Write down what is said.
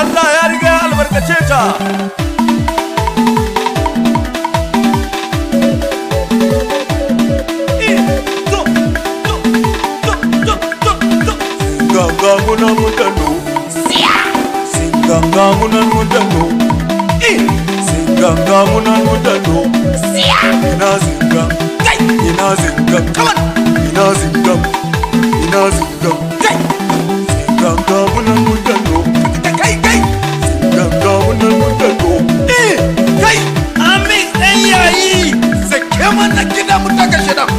Allah ya riga ya albarkace ta. Singanga muna mutano, singanga muna mutano, singanga muna mutano. Ina zinga, ina zinga, ina zinga, ina zinga. Singanga muna mutano. Kai, amin ɗan yayi, sake mana gida Mutaka shida.